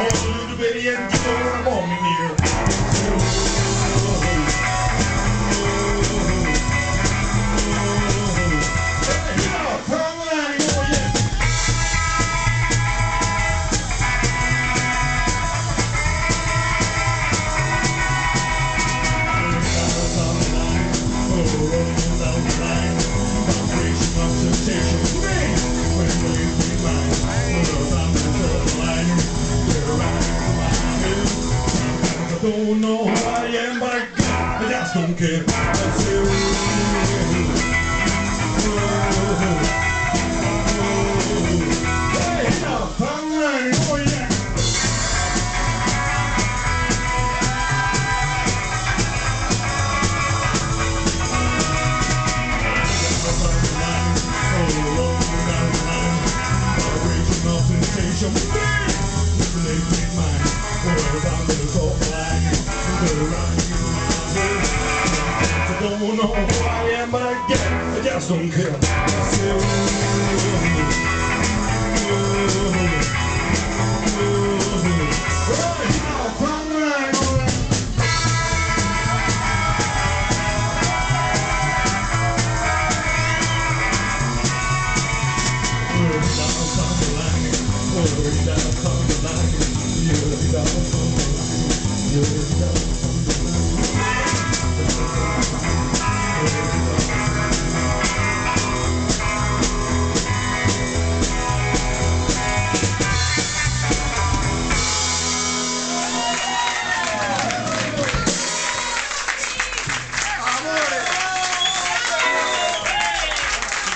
little bitty and you know what I'm on me, nigga. Don't know who I am, but I just don't care. Hey, now, I'm running for you. Don't know who I am, but I just don't care. You're